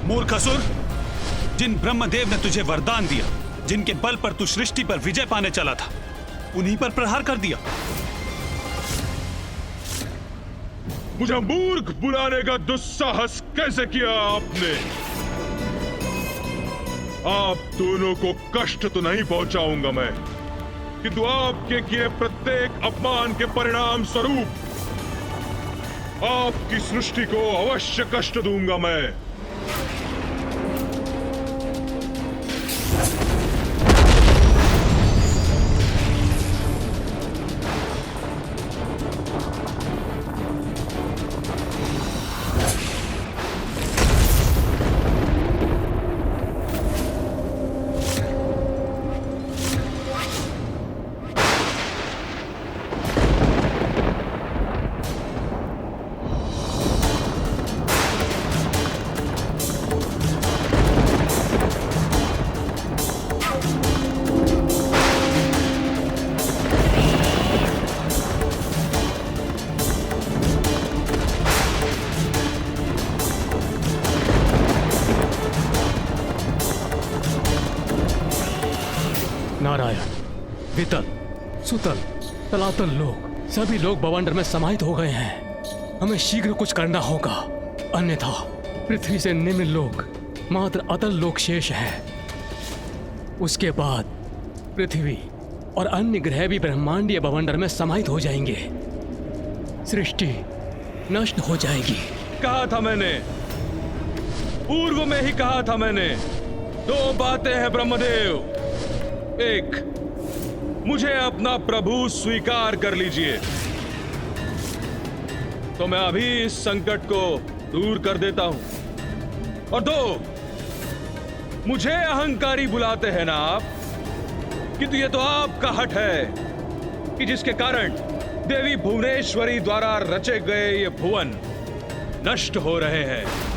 मूर्खसुर, जिन ब्रह्मदेव ने तुझे वरदान दिया, जिनके बल पर तू सृष्टि पर विजय पाने चला था, उन्हीं पर प्रहार कर दिया। मुझे मूर्ख बुलाने का दुस्साहस कैसे किया आपने? आप दोनों को कष्ट तो नहीं पहुंचाऊंगा मैं, किंतु आपके किए प्रत्येक अपमान के परिणाम स्वरूप आपकी सृष्टि को अवश्य कष्ट दूंगा मैं। नारायण, वितल, सुतल, तलातल लोग सभी लोग बवंडर में समाहित हो गए हैं। हमें शीघ्र कुछ करना होगा, अन्यथा पृथ्वी से निम्न लोक मात्र अतल लोक शेष है। उसके बाद पृथ्वी और अन्य ग्रह भी ब्रह्मांडीय बवंडर में समाहित हो जाएंगे। सृष्टि नष्ट हो जाएगी। कहा था मैंने, पूर्व में ही कहा था मैंने, दो बातें हैं ब्रह्मदेव। एक, मुझे अपना प्रभु स्वीकार कर लीजिए, तो मैं अभी इस संकट को दूर कर देता हूं। और दो, मुझे अहंकारी बुलाते हैं ना आप, किंतु ये तो आपका हठ है कि जिसके कारण देवी भुवनेश्वरी द्वारा रचे गए ये भुवन नष्ट हो रहे हैं।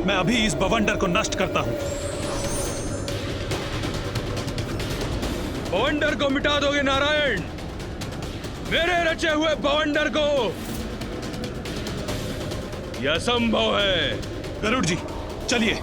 मैं अभी इस बवंडर को नष्ट करता हूं। बवंडर को मिटा दोगे नारायण? मेरे रचे हुए बवंडर को? यह असंभव है। गरुड़ जी, चलिए।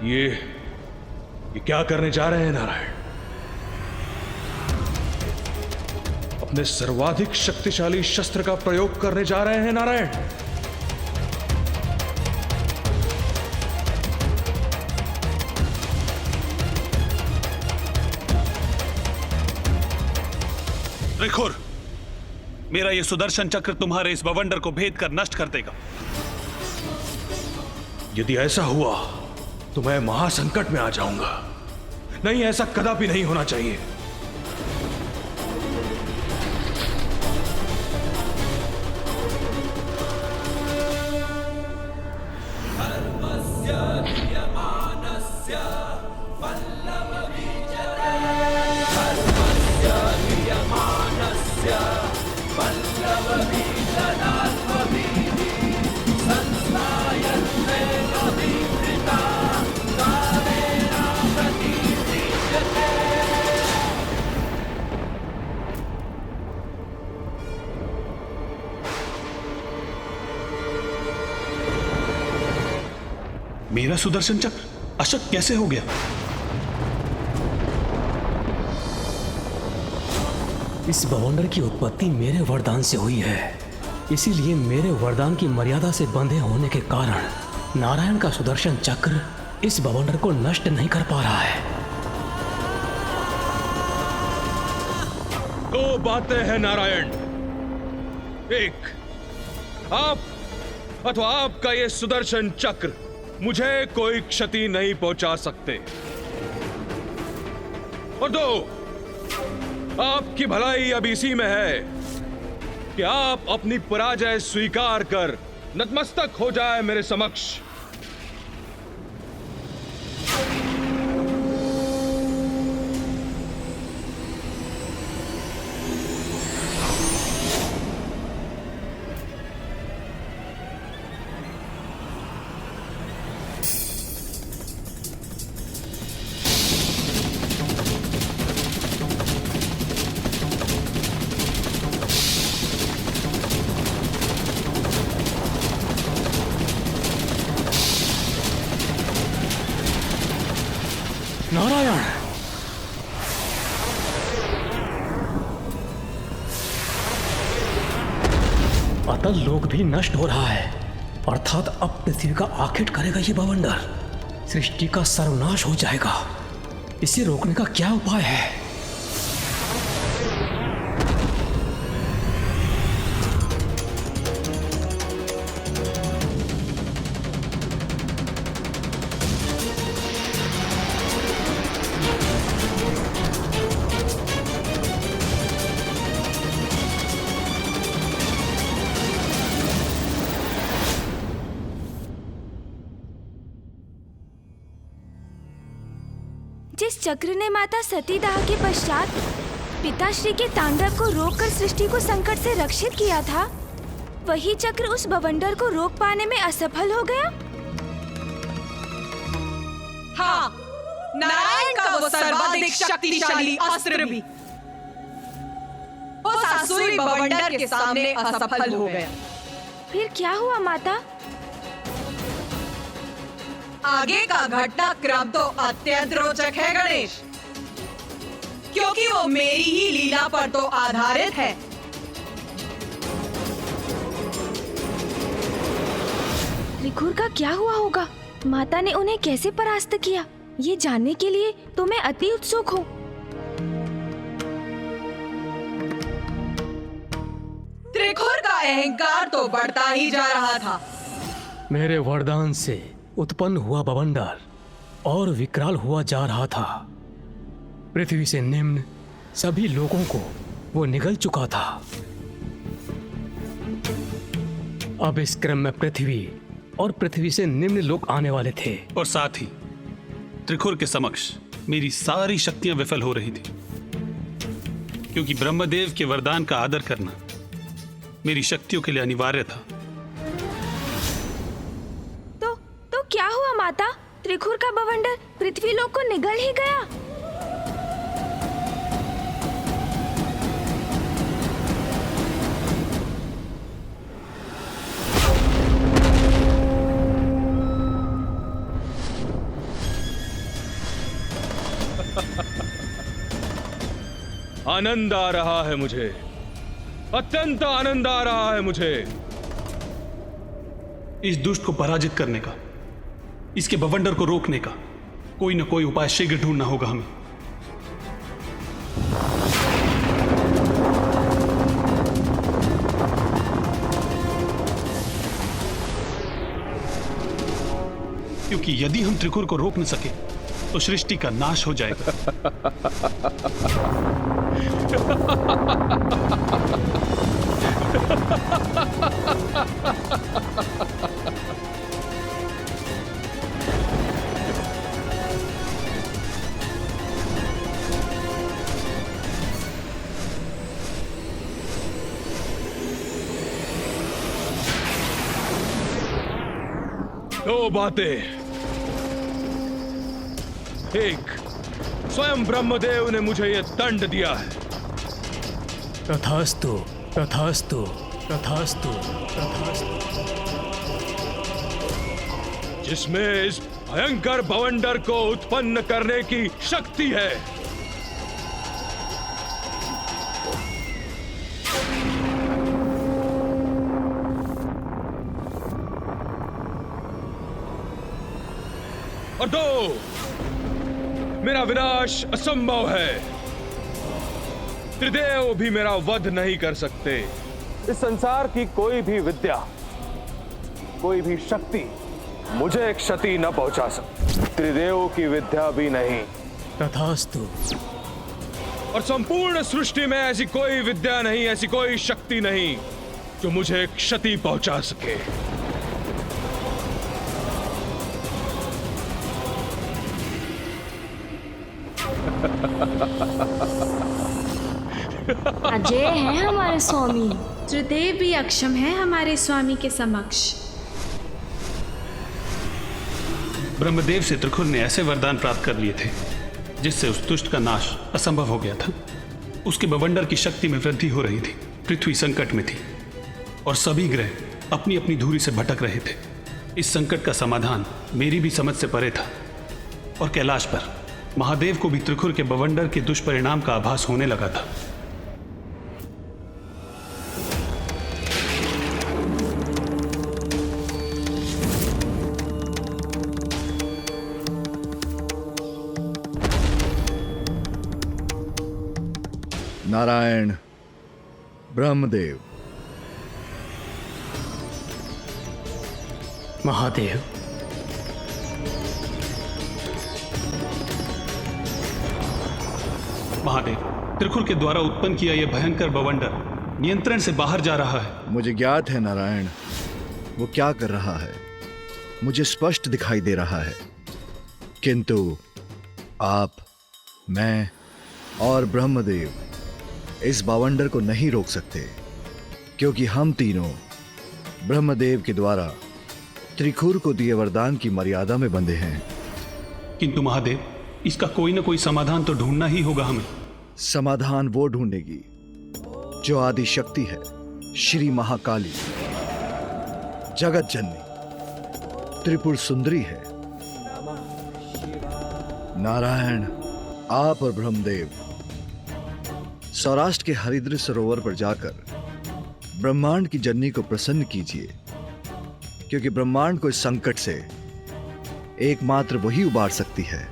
ये क्या करने जा रहे हैं नारायण? अपने सर्वाधिक शक्तिशाली शस्त्र का प्रयोग करने जा रहे हैं नारायण? त्रिखुर, मेरा ये सुदर्शन चक्र तुम्हारे इस बवंडर को भेद कर नष्ट कर देगा। यदि ऐसा हुआ तो मैं महासंकट में आ जाऊंगा। नहीं, ऐसा कदापि नहीं होना चाहिए। मेरा सुदर्शन चक्र अशक्त कैसे हो गया? इस बवंडर की उत्पत्ति मेरे वरदान से हुई है, इसीलिए मेरे वरदान की मर्यादा से बंधे होने के कारण नारायण का सुदर्शन चक्र इस बवंडर को नष्ट नहीं कर पा रहा है। दो बातें हैं नारायण। एक, आप अथवा आपका ये सुदर्शन चक्र मुझे कोई क्षति नहीं पहुंचा सकते। और दो, आपकी भलाई अब इसी में है कि आप अपनी पराजय स्वीकार कर नतमस्तक हो जाए मेरे समक्ष। नारायण, अतल लोक भी नष्ट हो रहा है, अर्थात अब पृथ्वी का आखेट करेगा ये बवंडर। सृष्टि का सर्वनाश हो जाएगा। इसे रोकने का क्या उपाय है? जिस चक्र ने माता सतीदाह के पश्चात पिताश्री के तांडव को रोककर सृष्टि को संकट से रक्षित किया था, वही चक्र उस बवंडर को रोक पाने में असफल हो गया। हाँ, नारायण का वो सर्वाधिक शक्तिशाली अस्त्र भी उस आसुरी बवंडर के सामने असफल हो गया। फिर क्या हुआ माता? आगे का घटनाक्रम तो अत्यंत रोचक है गणेश, क्योंकि वो मेरी ही लीला पर तो आधारित है। त्रिखुर का क्या हुआ होगा? माता ने उन्हें कैसे परास्त किया, ये जानने के लिए तो मैं अति उत्सुक हूँ। त्रिखुर का अहंकार तो बढ़ता ही जा रहा था। मेरे वरदान से उत्पन्न हुआ बवंडर और विकराल हुआ जा रहा था। पृथ्वी से निम्न सभी लोगों को वो निगल चुका था। अब इस क्रम में पृथ्वी और पृथ्वी से निम्न लोग आने वाले थे, और साथ ही त्रिखुर के समक्ष मेरी सारी शक्तियां विफल हो रही थी, क्योंकि ब्रह्मदेव के वरदान का आदर करना मेरी शक्तियों के लिए अनिवार्य था। तो क्या हुआ माता? त्रिखुर का बवंडर पृथ्वी लोक को निगल ही गया। आनंद आ रहा है मुझे, अत्यंत आनंद आ रहा है मुझे इस दुष्ट को पराजित करने का, इसके बवंडर को रोकने का कोई न कोई उपाय शीघ्र ढूंढना होगा हमें। क्योंकि यदि हम त्रिखुर को रोक न सके तो सृष्टि का नाश हो जाएगा। दो बातें। एक, स्वयं ब्रह्मदेव ने मुझे यह दंड दिया है। तथास्तु, तथास्तु, तथास्तु, तथास्तु। जिसमें इस भयंकर बवंडर को उत्पन्न करने की शक्ति है। और दो, मेरा विनाश असंभव है। त्रिदेव भी मेरा वध नहीं कर सकते। इस संसार की कोई भी विद्या, कोई भी शक्ति मुझे क्षति न पहुंचा सकते, त्रिदेव की विद्या भी नहीं। तथास्तु। और संपूर्ण सृष्टि में ऐसी कोई विद्या नहीं, ऐसी कोई शक्ति नहीं जो मुझे क्षति पहुंचा सके। अजय है हमारे स्वामी। त्रिदेव भी अक्षम है हमारे स्वामी के समक्ष। ब्रह्मदेव से त्रिखुर ने ऐसे वरदान प्राप्त कर लिए थे जिससे उस दुष्ट का नाश असंभव हो गया था। उसके बवंडर की शक्ति में वृद्धि हो रही थी, पृथ्वी संकट में थी और सभी ग्रह अपनी अपनी धुरी से भटक रहे थे। इस संकट का समाधान मेरी भी समझ से परे था और कैलाश पर महादेव को भी त्रिखुर के बवंडर के दुष्परिणाम का आभास होने लगा था। नारायण, ब्रह्मदेव, महादेव, महादेव, त्रिखुर के द्वारा उत्पन्न किया यह भयंकर बवंडर नियंत्रण से बाहर जा रहा है। मुझे ज्ञात है नारायण, वो क्या कर रहा है मुझे स्पष्ट दिखाई दे रहा है, किंतु आप, मैं और ब्रह्मदेव इस बवंडर को नहीं रोक सकते, क्योंकि हम तीनों ब्रह्मदेव के द्वारा त्रिखुर को दिए वरदान की मर्यादा में बंधे हैं। किंतु महादेव, इसका कोई ना कोई समाधान तो ढूंढना ही होगा हमें। समाधान वो ढूंढेगी जो आदि शक्ति है, श्री महाकाली, जगत जननी, त्रिपुर सुंदरी है। नारायण, आप और ब्रह्मदेव सौराष्ट्र के हरिद्र सरोवर पर जाकर ब्रह्मांड की जननी को प्रसन्न कीजिए, क्योंकि ब्रह्मांड को इस संकट से एकमात्र वही उबार सकती है।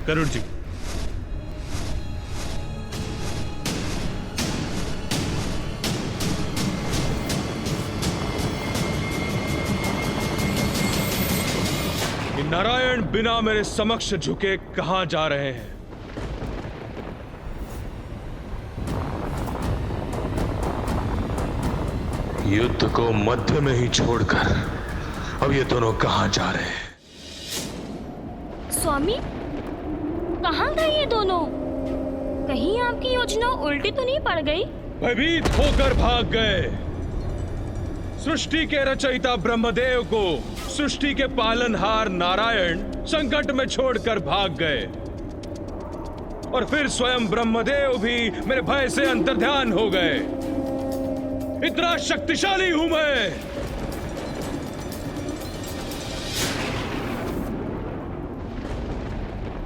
गरुड़ जी, नारायण बिना मेरे समक्ष झुके कहां जा रहे हैं? युद्ध को मध्य में ही छोड़कर अब ये दोनों कहां जा रहे हैं? स्वामी, कहाँ गए ये दोनों? कहीं आपकी योजना उल्टी तो नहीं पड़ गई? भयभीत होकर भाग गए। सृष्टि के रचयिता ब्रह्मदेव को सृष्टि के पालनहार नारायण संकट में छोड़कर भाग गए और फिर स्वयं ब्रह्मदेव भी मेरे भय से अंतर्ध्यान हो गए। इतना शक्तिशाली हूं मैं।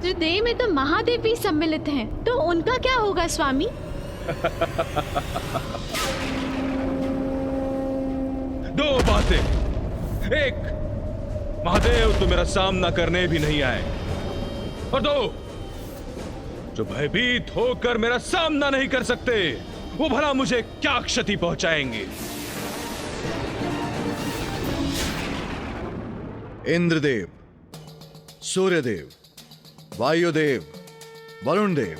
त्रिदेव में तो महादेव भी सम्मिलित हैं, तो उनका क्या होगा स्वामी? दो बातें। एक, महादेव तो मेरा सामना करने भी नहीं आए, और दो, जो भयभीत होकर मेरा सामना नहीं कर सकते वो भला मुझे क्या क्षति पहुंचाएंगे? इंद्रदेव, सूर्यदेव, वायुदेव, वरुण देव,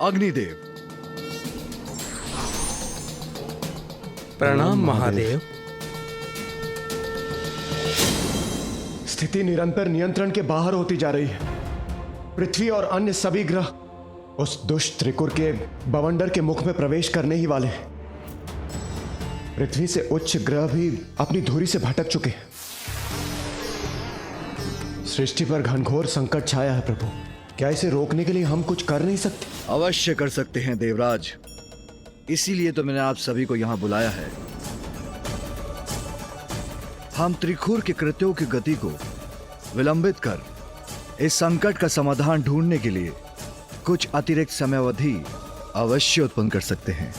अग्निदेव। प्रणाम महादेव। स्थिति निरंतर नियंत्रण के बाहर होती जा रही है। पृथ्वी और अन्य सभी ग्रह उस दुष्ट त्रिकुर के बवंडर के मुख में प्रवेश करने ही वाले हैं। पृथ्वी से उच्च ग्रह भी अपनी धुरी से भटक चुके हैं। सृष्टि पर घनघोर संकट छाया है प्रभु। क्या इसे रोकने के लिए हम कुछ कर नहीं सकते? अवश्य कर सकते हैं देवराज, इसीलिए तो मैंने आप सभी को यहां बुलाया है। हम त्रिखुर के कृत्यों की गति को विलंबित कर इस संकट का समाधान ढूंढने के लिए कुछ अतिरिक्त समयावधि अवश्य उत्पन्न कर सकते हैं।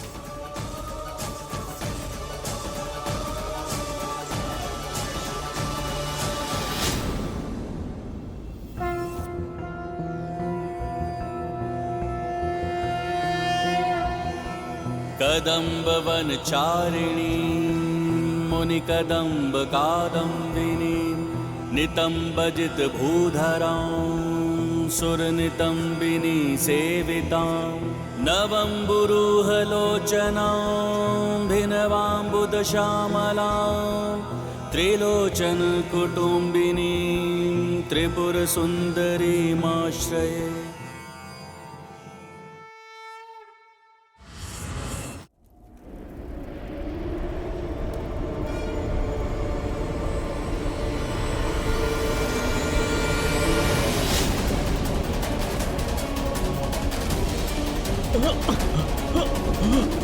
कदम्बवनचारिणी मुनिकदम्ब कादम्बिनी नितम्बजितभूधरां सुरनितम्बिनी सेवितां नवम्बुरुहलोचनां भिनवाम्बुदश्यामलां त्रिलोचनकुटुम्बिनीं त्रिपुरसुन्दरीमाश्रये।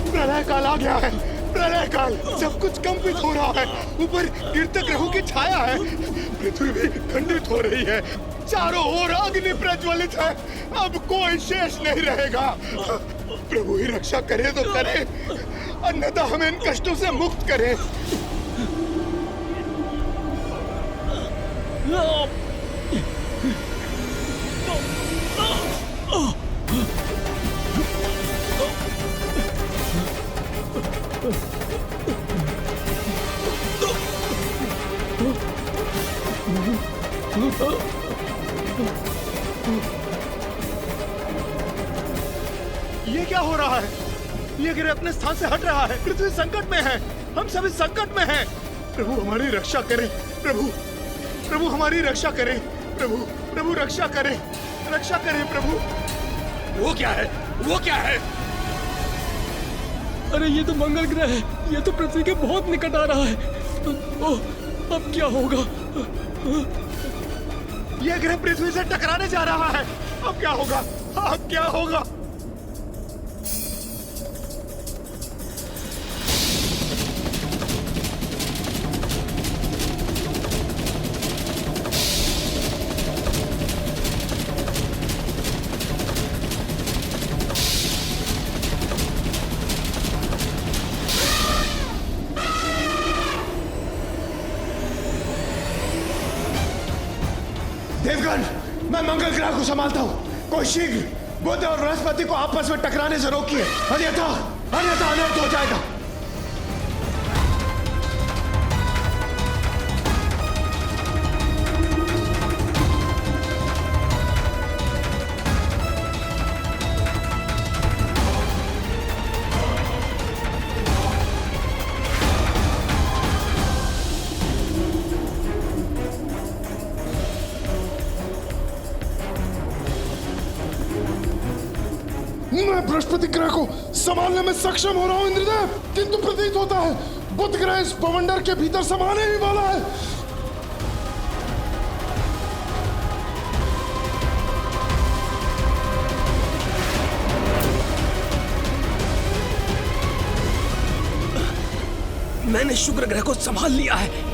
प्रलय काल आ गया है। प्रलय काल, सब कुछ कंपित हो रहा है। ऊपर गिरते ग्रहों की छाया है। पृथ्वी भी खंडित हो रही है। चारों ओर अग्नि प्रज्वलित है। अब कोई शेष नहीं रहेगा। प्रभु ही रक्षा करे तो करे, अन्यथा हमें इन कष्टों से मुक्त करे। ये क्या हो रहा है? ये ग्रह अपने स्थान से हट रहा है। पृथ्वी संकट में है। हम सभी संकट में हैं। प्रभु हमारी रक्षा करें। प्रभु हमारी रक्षा करें। प्रभु रक्षा करें। रक्षा करें प्रभु। वो क्या है? अरे ये तो मंगल ग्रह है। ये तो पृथ्वी के बहुत निकट आ रहा है। ओह, अब क्या होगा? ये ग्रह पृथ्वी से टकराने जा रहा है। अब क्या होगा? देवगण, मैं मंगल ग्रह को संभालता हूँ। कोई शीघ्र बुध और बृहस्पति को आपस में टकराने से रोकिए, अन्यथा अनर्थ हो जाएगा। मैं बृहस्पति ग्रह को संभालने में सक्षम हो रहा हूं इंद्रदेव, किंतु प्रतीत होता है बुध ग्रह इस बवंडर के भीतर समाने ही वाला है। मैंने शुक्र ग्रह को संभाल लिया है।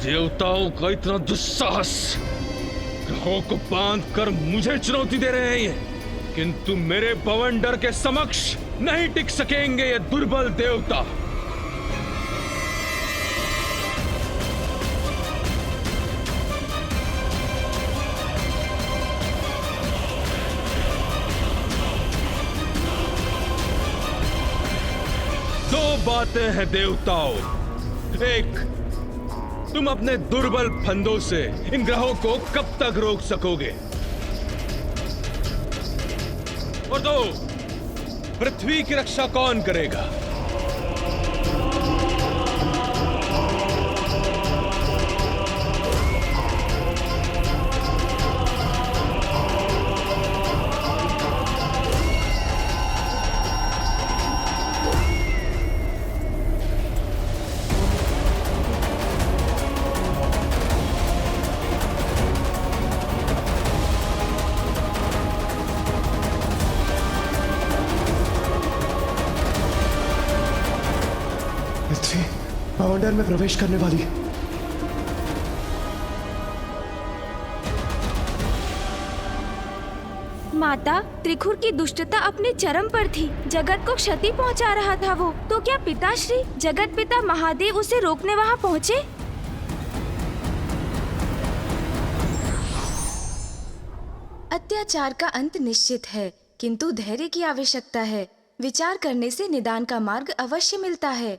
देवताओं का इतना दुस्साहस, ग्रहों को बांध कर मुझे चुनौती दे रहे हैं ये, किंतु मेरे बवंडर के समक्ष नहीं टिक सकेंगे ये दुर्बल देवता। दो बातें हैं देवताओं, एक तुम अपने दुर्बल फंदों से इन ग्रहों को कब तक रोक सकोगे? और तो पृथ्वी की रक्षा कौन करेगा? पृथ्वी बवंडर में प्रवेश करने वाली है। माता, त्रिखुर की दुष्टता अपने चरम पर थी। जगत को क्षति पहुंचा रहा था वो। तो क्या पिताश्री, जगत पिता महादेव उसे रोकने वहां पहुंचे? अत्याचार का अंत निश्चित है, किंतु धैर्य की आवश्यकता है। विचार करने से निदान का मार्ग अवश्य मिलता है।